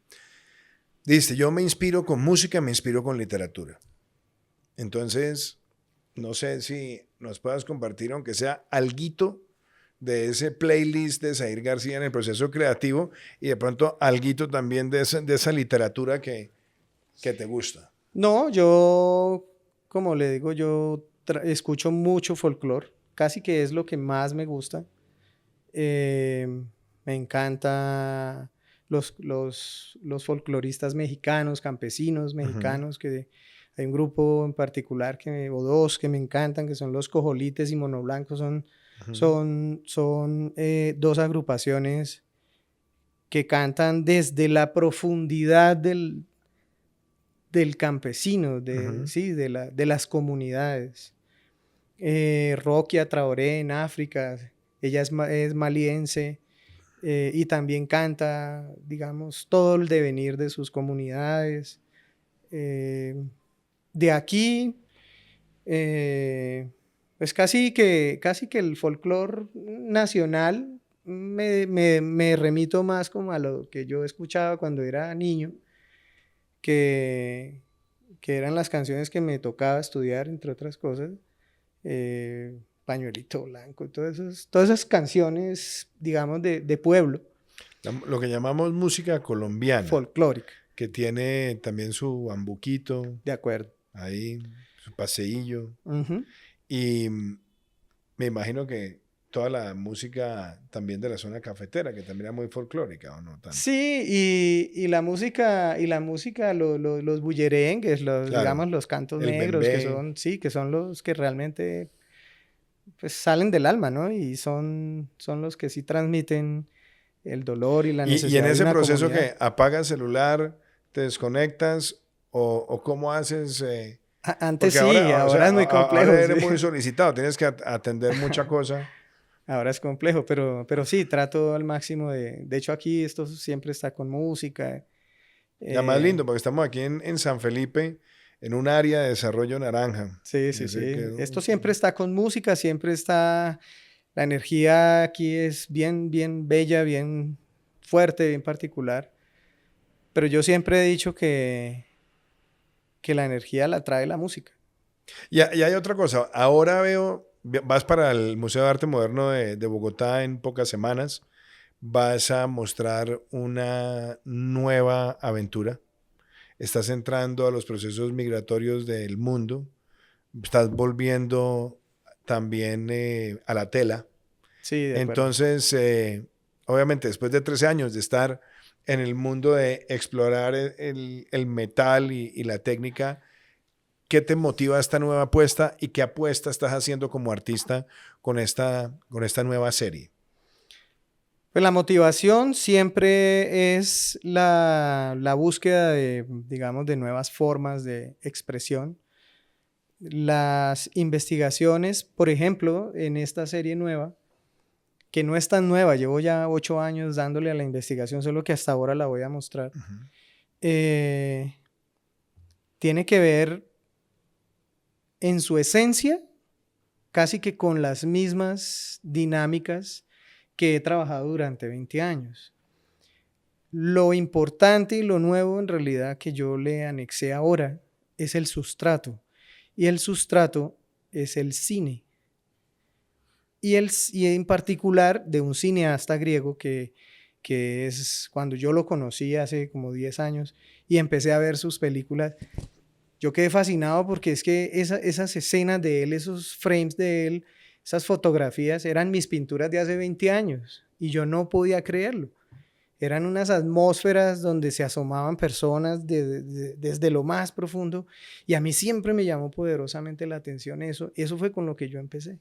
S1: Dice, yo me inspiro con música, me inspiro con literatura. Entonces, no sé si nos puedas compartir, aunque sea alguito de ese playlist de Zahir García en el proceso creativo y de pronto alguito también de esa literatura que te gusta.
S2: No, yo, como le digo, yo escucho mucho folclore, casi que es lo que más me gusta. Eh, Me encanta los folcloristas mexicanos, campesinos
S1: Ujú,
S2: mexicanos, que hay un grupo en particular o dos que me encantan, que son los Cojolites y Mono Blanco,
S1: ujú,
S2: son dos agrupaciones que cantan desde la profundidad del campesino,
S1: ujú.
S2: sí, de las comunidades. Rokia Traoré en África, ella es maliense, y también canta, digamos, todo el devenir de sus comunidades. De aquí, pues casi que el folclore nacional me remito más como a lo que yo escuchaba cuando era niño, que, que eran las canciones que me tocaba estudiar, entre otras cosas. Pañuelito Blanco, todas esas canciones, digamos, de pueblo,
S1: Lo que llamamos música colombiana,
S2: folclórica,
S1: que tiene también su bambuquito,
S2: de acuerdo.
S1: ahí, su paseillo.
S2: Ujú.
S1: Y me imagino que toda la música también de la zona cafetera, que también era muy folclórica, ¿o no tanto?
S2: Sí, los bullerengues,
S1: Claro,
S2: digamos, los cantos
S1: el
S2: negros,
S1: bembé.
S2: sí, que son los que realmente pues, salen del alma, ¿no? Y son los que sí transmiten el dolor y la
S1: Y en
S2: necesidad de
S1: ese
S2: una
S1: proceso
S2: comunidad.
S1: que apagas el celular, te desconectas, o cómo haces,
S2: Antes
S1: porque ahora,
S2: sí,
S1: o sea,
S2: ahora es muy complejo,
S1: ahora eres
S2: sí.
S1: muy solicitado, tienes que atender mucha cosa.
S2: Ahora es complejo, pero sí, trato al máximo de hecho, aquí esto siempre está con música.
S1: Ya más
S2: eh,
S1: lindo, porque estamos aquí en San Felipe, en un área de desarrollo naranja.
S2: sí, sí,
S1: Ese
S2: sí.
S1: que,
S2: Esto siempre está con música, siempre está. La energía aquí es bien, bien bella, bien fuerte, bien particular. Pero yo siempre he dicho que la energía la trae la música.
S1: y hay otra cosa, ahora veo, vas para el Museo de Arte Moderno de Bogotá en pocas semanas, vas a mostrar una nueva aventura. Estás entrando a los procesos migratorios del mundo, estás volviendo también a la tela.
S2: Sí, de acuerdo.
S1: Entonces, obviamente, después de 13 años de estar en el mundo de explorar el metal y la técnica, ¿qué te motiva a esta nueva apuesta y qué apuesta estás haciendo como artista con esta nueva serie?
S2: Pues la motivación siempre es la búsqueda de, digamos, de nuevas formas de expresión. Las investigaciones, por ejemplo, en esta serie nueva, que no es tan nueva, llevo ya 8 años dándole a la investigación, solo que hasta ahora la voy a mostrar,
S1: Ujú.
S2: eh, tiene que ver en su esencia casi que con las mismas dinámicas que he trabajado durante 20 años. Lo importante y lo nuevo en realidad que yo le anexé ahora es el sustrato. Y el sustrato es el cine. Y en particular de un cineasta griego que es cuando yo lo conocí hace como 10 años y empecé a ver sus películas, yo quedé fascinado porque es que esas escenas de él, esos frames de él, esas fotografías eran mis pinturas de hace 20 años y yo no podía creerlo. Eran unas atmósferas donde se asomaban personas desde lo más profundo y a mí siempre me llamó poderosamente la atención eso. Eso fue con lo que yo empecé.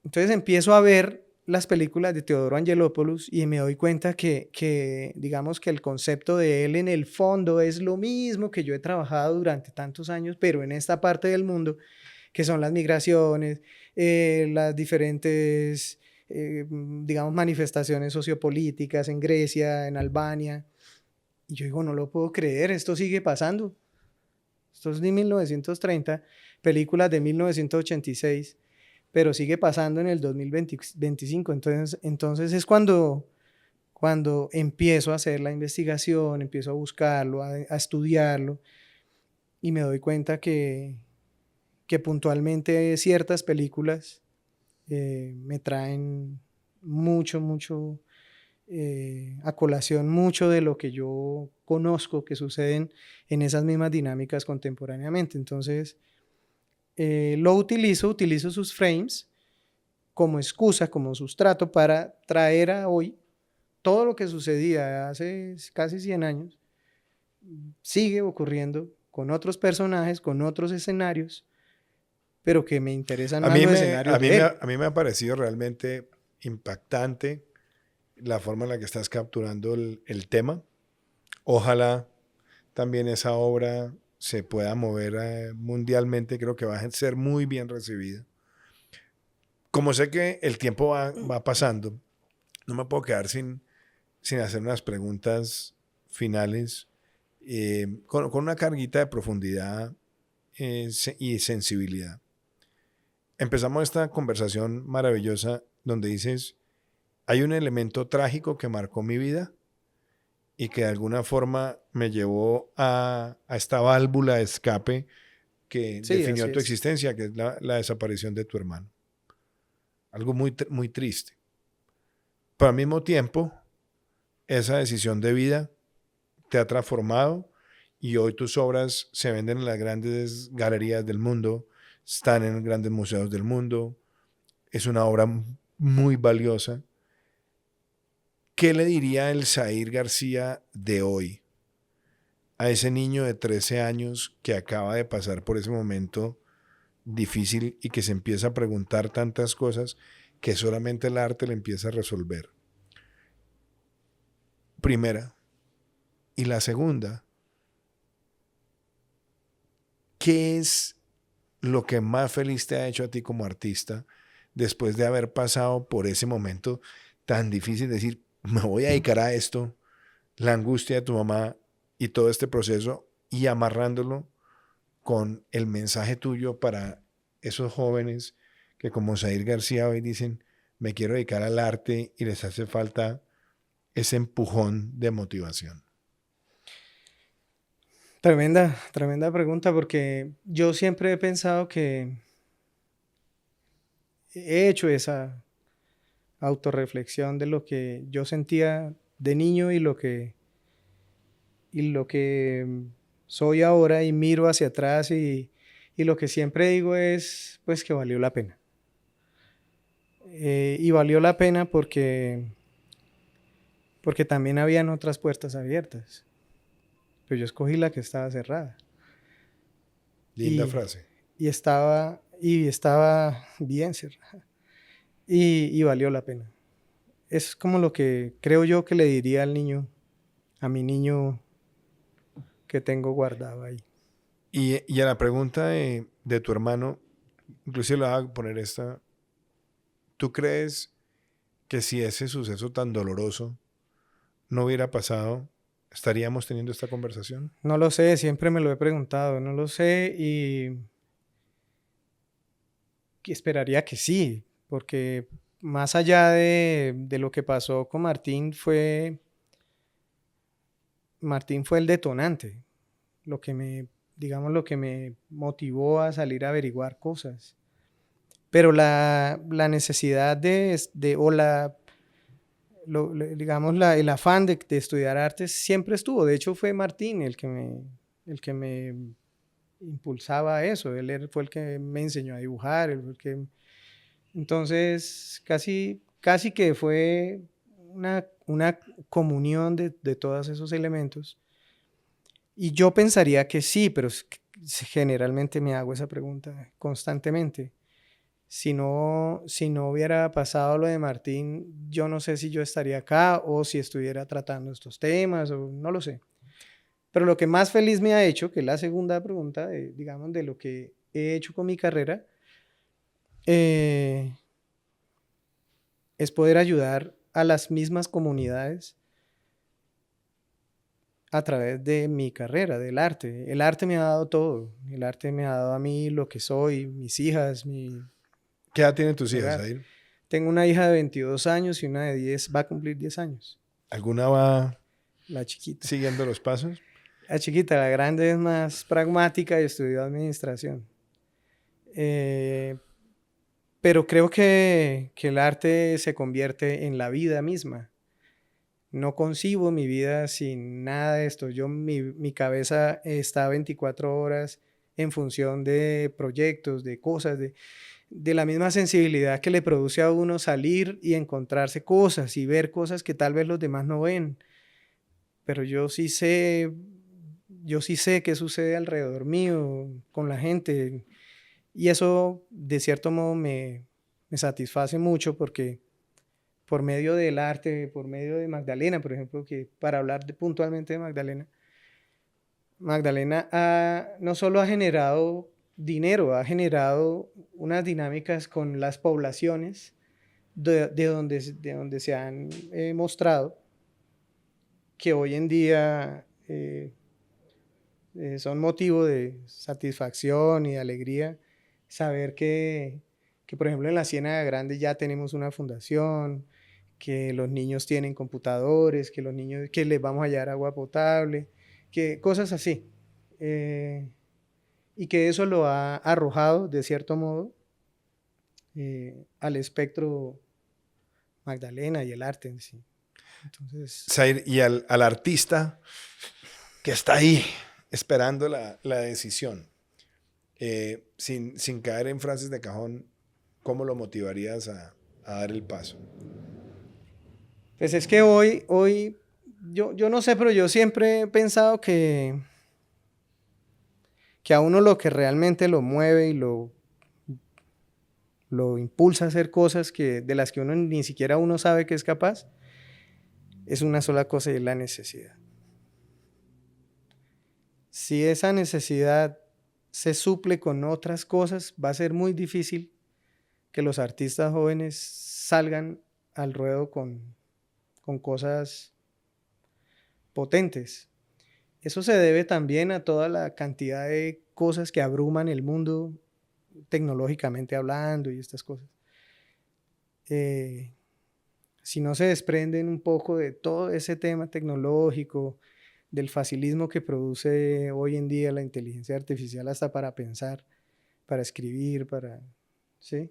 S2: Entonces empiezo a ver las películas de Teodoro Angelopoulos y me doy cuenta que digamos que el concepto de él en el fondo es lo mismo que yo he trabajado durante tantos años, pero en esta parte del mundo, que son las migraciones, las diferentes, digamos, manifestaciones sociopolíticas en Grecia, en Albania. Y yo digo, no lo puedo creer, esto sigue pasando. Esto es de 1930, películas de 1986. Pero sigue pasando en el 2025. Entonces es cuando empiezo a hacer la investigación, empiezo a buscarlo, a estudiarlo, y me doy cuenta que puntualmente ciertas películas me traen mucho a colación, mucho de lo que yo conozco que suceden en esas mismas dinámicas contemporáneamente. Entonces, utilizo sus frames como excusa, como sustrato para traer a hoy todo lo que sucedía hace casi 100 años, sigue ocurriendo con otros personajes, con otros escenarios, pero que me interesan más los escenarios de él.
S1: A mí me ha parecido realmente impactante la forma en la que estás capturando el tema. Ojalá también esa obra se pueda mover mundialmente. Creo que va a ser muy bien recibida. Como sé que el tiempo va pasando, no me puedo quedar sin hacer unas preguntas finales con una carguita de profundidad y sensibilidad. Empezamos esta conversación maravillosa donde dices, hay un elemento trágico que marcó mi vida y que de alguna forma me llevó a esta válvula de escape que definió tu existencia, que es la desaparición de tu hermano. Algo muy, muy triste. Pero al mismo tiempo, esa decisión de vida te ha transformado y hoy tus obras se venden en las grandes galerías del mundo, están en grandes museos del mundo. Es una obra muy valiosa. ¿Qué le diría el Zahir García de hoy a ese niño de 13 años que acaba de pasar por ese momento difícil y que se empieza a preguntar tantas cosas que solamente el arte le empieza a resolver? Primera. Y la segunda, ¿qué es lo que más feliz te ha hecho a ti como artista después de haber pasado por ese momento tan difícil de decir, me voy a dedicar a esto, la angustia de tu mamá y todo este proceso, y amarrándolo con el mensaje tuyo para esos jóvenes que como Zahir García hoy dicen, me quiero dedicar al arte y les hace falta ese empujón de motivación?
S2: Tremenda pregunta, porque yo siempre he pensado que he hecho esa autorreflexión de lo que yo sentía de niño y lo que soy ahora, y miro hacia atrás y lo que siempre digo es pues que valió la pena. Y valió la pena porque también habían otras puertas abiertas, pero yo escogí la que estaba cerrada.
S1: Linda frase.
S2: Y estaba bien cerrada. Y valió la pena. Es como lo que creo yo que le diría a mi niño que tengo guardado ahí.
S1: Y a la pregunta de tu hermano, inclusive le voy a poner esta. ¿Tú crees que si ese suceso tan doloroso no hubiera pasado, estaríamos teniendo esta conversación?
S2: No lo sé, siempre me lo he preguntado, no lo sé, y esperaría que sí, porque más allá de lo que pasó con Martín fue el detonante, lo que me digamos, lo que me motivó a salir a averiguar cosas. Pero la necesidad o digamos, el afán de estudiar artes siempre estuvo. De hecho, fue Martín el que me impulsaba a eso. Fue el que me enseñó a dibujar. Entonces, casi que fue una comunión de todos esos elementos. Y yo pensaría que sí, pero generalmente me hago esa pregunta constantemente. Si no hubiera pasado lo de Martín, yo no sé si yo estaría acá o si estuviera tratando estos temas, o no lo sé. Pero lo que más feliz me ha hecho, que es la segunda pregunta, digamos, de lo que he hecho con mi carrera, es poder ayudar a las mismas comunidades a través de mi carrera, del arte. El arte me ha dado todo. El arte me ha dado a mí lo que soy, mis hijas,
S1: ¿Qué edad tienen tus hijas,
S2: hogar.
S1: Zair?
S2: Tengo una hija de 22 años y una de 10, va a cumplir 10 años.
S1: ¿Alguna va
S2: La chiquita.
S1: siguiendo los pasos?
S2: La chiquita, la grande es más pragmática y estudió administración. Pero creo que el arte se convierte en la vida misma. No concibo mi vida sin nada de esto. Mi cabeza está 24 horas en función de proyectos, de cosas, de la misma sensibilidad que le produce a uno salir y encontrarse cosas y ver cosas que tal vez los demás no ven. Pero yo sí sé qué sucede alrededor mío, con la gente. Y eso, de cierto modo, me satisface mucho porque por medio del arte, por medio de Magdalena, por ejemplo, que para hablar puntualmente de Magdalena no solo ha generado dinero, ha generado unas dinámicas con las poblaciones de donde se han mostrado que hoy en día son motivo de satisfacción y de alegría saber que, por ejemplo, en la Ciénaga Grande ya tenemos una fundación, que los niños tienen computadores, que les vamos a llevar agua potable, que cosas así. Y que eso lo ha arrojado, de cierto modo, al espectro Magdalena y el arte en sí. Entonces,
S1: Zair, y al artista que está ahí esperando la decisión, sin caer en frases de cajón, ¿cómo lo motivarías a dar el paso?
S2: pues es que hoy yo no sé, pero yo siempre he pensado que a uno lo que realmente lo mueve y lo impulsa a hacer cosas de las que uno ni siquiera uno sabe que es capaz, es una sola cosa y es la necesidad. Si esa necesidad se suple con otras cosas, va a ser muy difícil que los artistas jóvenes salgan al ruedo con cosas potentes. Eso se debe también a toda la cantidad de cosas que abruman el mundo tecnológicamente hablando y estas cosas. Si no se desprenden un poco de todo ese tema tecnológico, del facilismo que produce hoy en día la inteligencia artificial hasta para pensar, para escribir, ¿sí?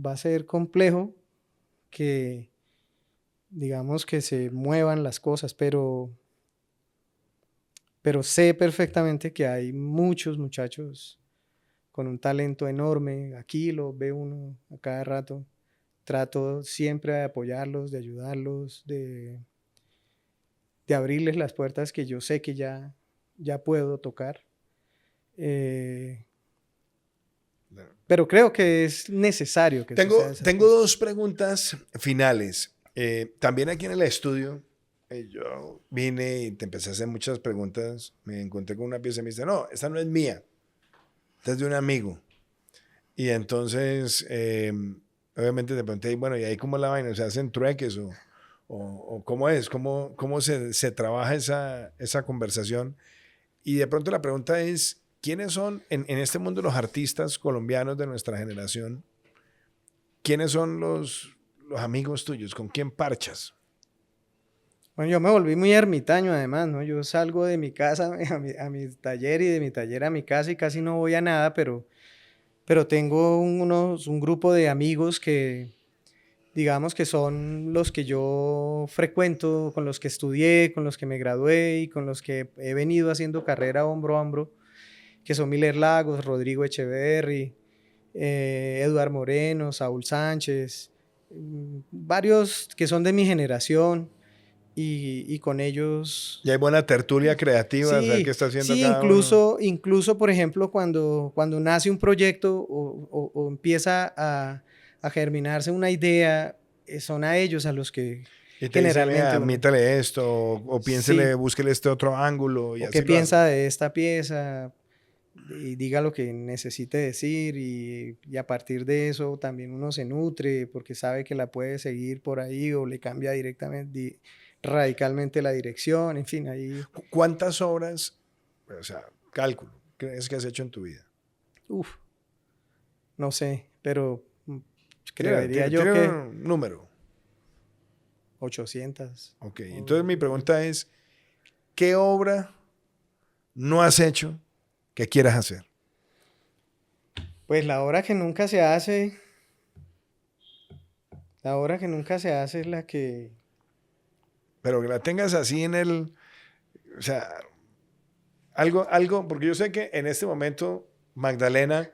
S2: Va a ser complejo que, digamos, que se muevan las cosas, pero sé perfectamente que hay muchos muchachos con un talento enorme. Aquí lo ve uno a cada rato. Trato siempre de apoyarlos, de ayudarlos, de abrirles las puertas que yo sé que ya puedo tocar. Pero creo que es necesario que
S1: Tengo
S2: suceda.
S1: Tengo dos preguntas finales. También aquí en el estudio, yo vine y te empecé a hacer muchas preguntas. Me encontré con una pieza y me dice, no, esta no es mía, esta es de un amigo. Y entonces, obviamente te pregunté, bueno, ¿y ahí cómo la vaina? ¿Se hacen trueques o cómo es? ¿Cómo se trabaja esa conversación? Y de pronto la pregunta es, ¿quiénes son en este mundo los artistas colombianos de nuestra generación? ¿Quiénes son los amigos tuyos? ¿Con quién parchas?
S2: Bueno, yo me volví muy ermitaño además, ¿no? Yo salgo de mi casa a mi taller y de mi taller a mi casa y casi no voy a nada, pero tengo un grupo de amigos que, digamos que son los que yo frecuento, con los que estudié, con los que me gradué y con los que he venido haciendo carrera hombro a hombro, que son Miller Lagos, Rodrigo Echeverry, Eduard Moreno, Saúl Sánchez, varios que son de mi generación y con ellos.
S1: Y hay buena tertulia creativa, o sea, ¿qué
S2: Sí,
S1: está haciendo
S2: sí,
S1: cada uno?
S2: incluso, por ejemplo, cuando nace un proyecto o empieza a germinarse una idea, son a ellos a los que
S1: Y te dice,
S2: generalmente
S1: vea,
S2: uno,
S1: mítale esto, o piénsele,
S2: sí,
S1: búsquele este otro ángulo, y
S2: o qué
S1: así lo hace.
S2: piensa de esta pieza y diga lo que necesite decir y a partir de eso también uno se nutre porque sabe que la puede seguir por ahí o le cambia radicalmente la dirección, en fin, ahí,
S1: ¿Cuántas obras, o sea, cálculo, crees que has hecho en tu vida?
S2: uff. No sé, pero
S1: Tira,
S2: creería
S1: tira,
S2: yo
S1: tira
S2: que
S1: un número.
S2: 800.
S1: Ok, entonces mi pregunta es, ¿qué obra no has hecho que quieras hacer?
S2: Pues la obra que nunca se hace es la que,
S1: Pero que la tengas así en el, o sea, porque yo sé que en este momento Magdalena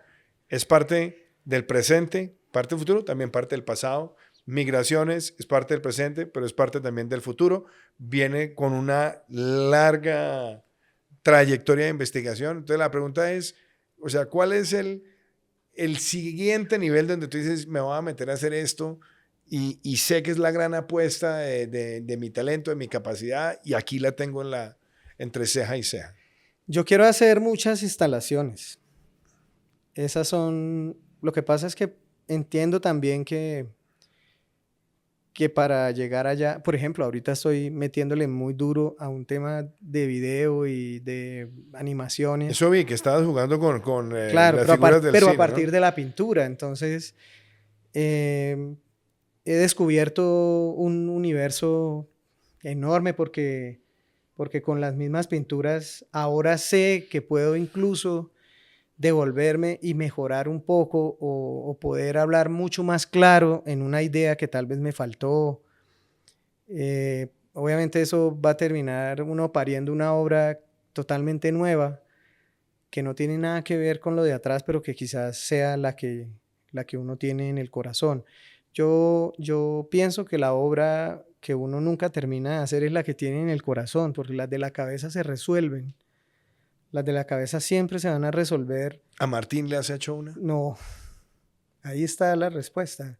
S1: es parte del presente, parte del futuro, también parte del pasado. Migraciones es parte del presente, pero es parte también del futuro. Viene con una larga trayectoria de investigación. Entonces la pregunta es, o sea, ¿cuál es el siguiente nivel donde tú dices, me voy a meter a hacer esto y sé que es la gran apuesta de mi talento, de mi capacidad y aquí la tengo entre ceja y ceja?
S2: yo quiero hacer muchas instalaciones. Esas son, lo que pasa es que entiendo también que para llegar allá, por ejemplo, ahorita estoy metiéndole muy duro a un tema de video y de animaciones.
S1: Eso vi que estabas jugando con
S2: Claro,
S1: las figuras del
S2: pero a
S1: cine,
S2: partir
S1: ¿no?
S2: de la pintura. Entonces, eh, he descubierto un universo enorme porque con las mismas pinturas ahora sé que puedo incluso devolverme y mejorar un poco o poder hablar mucho más claro en una idea que tal vez me faltó. Obviamente eso va a terminar uno pariendo una obra totalmente nueva que no tiene nada que ver con lo de atrás, pero que quizás sea la que uno tiene en el corazón. Yo pienso que la obra que uno nunca termina de hacer es la que tiene en el corazón, porque las de la cabeza se resuelven. Las de la cabeza siempre se van a resolver.
S1: ¿A Martín le has hecho una?
S2: No, ahí está la respuesta.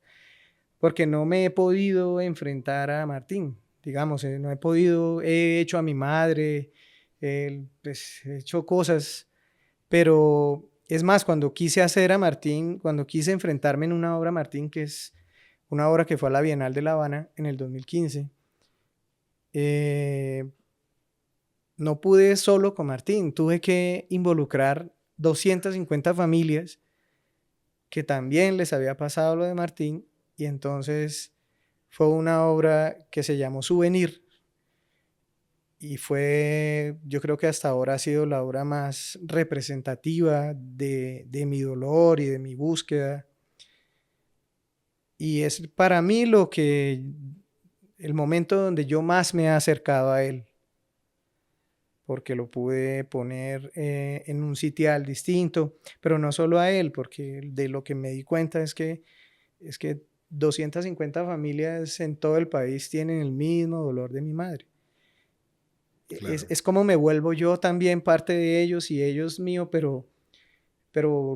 S2: Porque no me he podido enfrentar a Martín. Digamos, no he podido, he hecho a mi madre, pues, he hecho cosas. Pero es más, cuando quise hacer a Martín, cuando quise enfrentarme en una obra Martín, que es una obra que fue a la Bienal de La Habana en el 2015, eh, no pude solo con Martín, tuve que involucrar 250 familias que también les había pasado lo de Martín y entonces fue una obra que se llamó Souvenir y fue, yo creo que hasta ahora ha sido la obra más representativa de mi dolor y de mi búsqueda. Y es para mí el momento donde yo más me he acercado a él, porque lo pude poner en un sitial distinto, pero no solo a él, porque de lo que me di cuenta es que 250 familias en todo el país tienen el mismo dolor de mi madre.
S1: Claro.
S2: Es como me vuelvo yo también parte de ellos y ellos mío, pero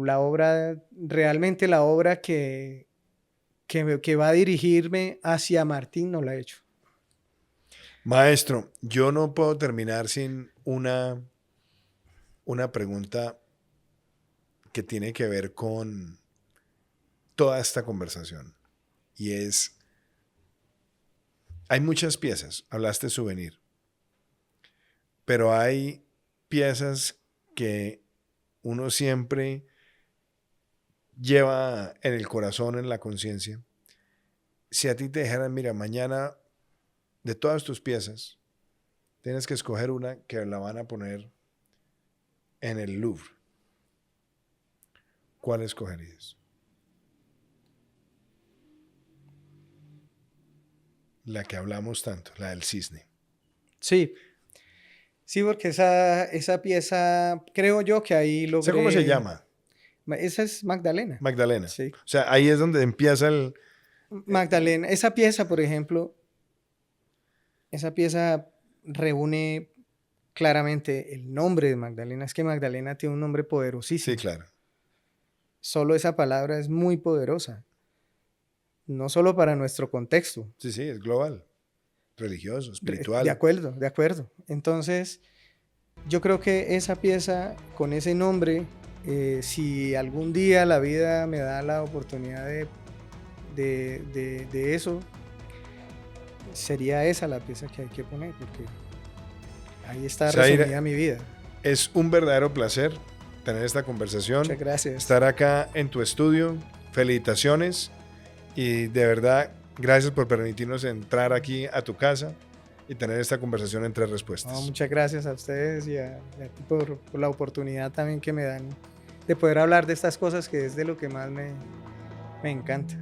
S2: la obra, realmente la obra que va a dirigirme hacia Martín no la he hecho.
S1: Maestro, yo no puedo terminar sin una pregunta que tiene que ver con toda esta conversación. Y es, hay muchas piezas, hablaste de Souvenir, pero hay piezas que uno siempre lleva en el corazón, en la conciencia. Si a ti te dijeran, mira, mañana de todas tus piezas, tienes que escoger una que la van a poner en el Louvre. ¿Cuál escogerías? La que hablamos tanto, la del cisne.
S2: Sí, sí, porque esa pieza, creo yo que ahí logré...
S1: ¿Sé cómo se llama?
S2: Esa es Magdalena.
S1: Magdalena.
S2: Sí.
S1: O sea, ahí es donde empieza el...
S2: Magdalena, esa pieza, por ejemplo, esa pieza reúne claramente el nombre de Magdalena. Es que Magdalena tiene un nombre poderosísimo.
S1: Sí, claro.
S2: Solo esa palabra es muy poderosa. No solo para nuestro contexto.
S1: Sí, es global, religioso, espiritual.
S2: De acuerdo, de acuerdo. Entonces, yo creo que esa pieza con ese nombre, si algún día la vida me da la oportunidad de eso, sería esa la pieza que hay que poner, porque ahí está resumida mi vida.
S1: Es un verdadero placer tener esta conversación.
S2: Muchas gracias.
S1: Estar acá en tu estudio. Felicitaciones. Y de verdad, gracias por permitirnos entrar aquí a tu casa y tener esta conversación en 3 respuestas.
S2: No, muchas gracias a ustedes y a ti por la oportunidad también que me dan de poder hablar de estas cosas, que es de lo que más me encanta.